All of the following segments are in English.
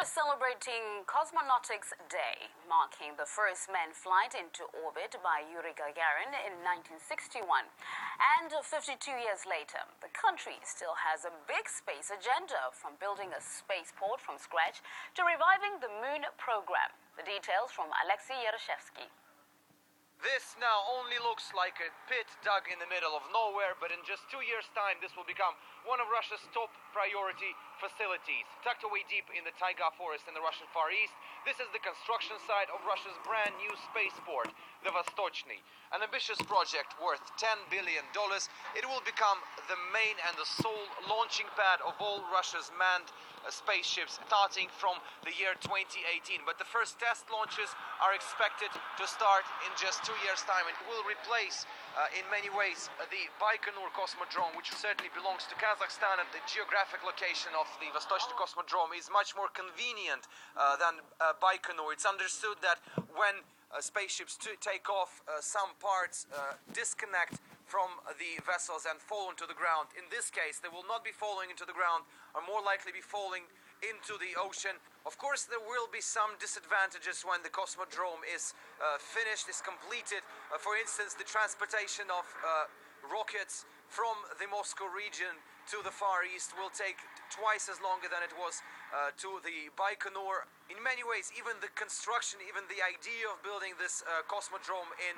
is celebrating Cosmonautics Day, marking the first manned flight into orbit by Yuri Gagarin in 1961. And 52 years later, the country still has a big space agenda, from building a spaceport from scratch to reviving the moon program. The details from Alexei Yaroshevsky. This now only looks like a pit dug in the middle of nowhere, but in just 2 years' time this will become one of Russia's top priority facilities. Tucked away deep in the taiga forest in the Russian Far East, this is the construction site of Russia's brand new spaceport, the Vostochny. An ambitious project worth $10 billion. It will become the main and the sole launching pad of all Russia's manned spaceships starting from the year 2018. But the first test launches are expected to start in just 2 years' time. It will replace, in many ways, the Baikonur Cosmodrome, which certainly belongs to Kazakhstan, and the geographic location of the Vostochny Cosmodrome is much more convenient than Baikonur. It's understood that when spaceships take off, some parts disconnect from the vessels and fall into the ground. In this case, they will not be falling into the ground, or more likely be falling into the ocean. Of course, there will be some disadvantages when the Cosmodrome is finished, is completed. For instance, the transportation of rockets from the Moscow region to the Far East will take twice as longer than it was to the Baikonur. In many ways, even the construction, even the idea of building this Cosmodrome in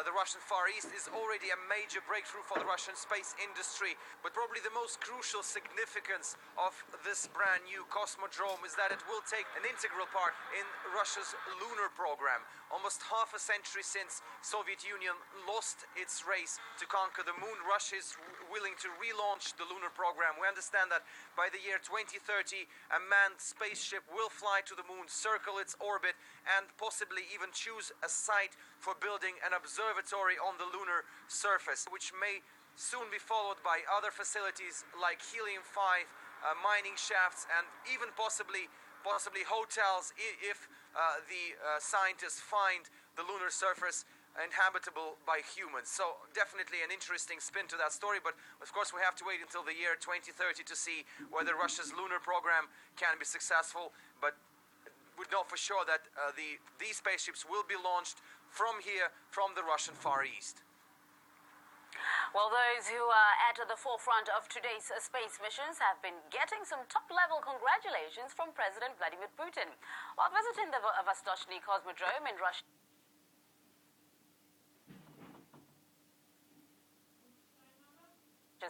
the Russian Far East is already a major breakthrough for the Russian space industry. But probably the most crucial significance of this brand new Cosmodrome is that it will take an integral part in Russia's lunar program. Almost half a century since Soviet Union lost its race to conquer the moon, Russia is willing to relaunch the lunar program. We understand that by the year 2030, a manned spaceship will fly to the moon, circle its orbit, and possibly even choose a site for building an observatory on the lunar surface, which may soon be followed by other facilities like helium-5, mining shafts, and even possibly hotels if the scientists find the lunar surface inhabitable by humans. So definitely an interesting spin to that story, but of course we have to wait until the year 2030 to see whether Russia's lunar program can be successful. But we know for sure that these spaceships will be launched from here, from the Russian Far East. Well, those who are at the forefront of today's space missions have been getting some top-level congratulations from President Vladimir Putin. While visiting the Vostochny Cosmodrome in Russia's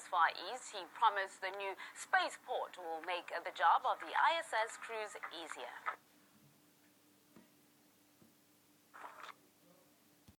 Far East, he promised the new spaceport will make the job of the ISS crews easier.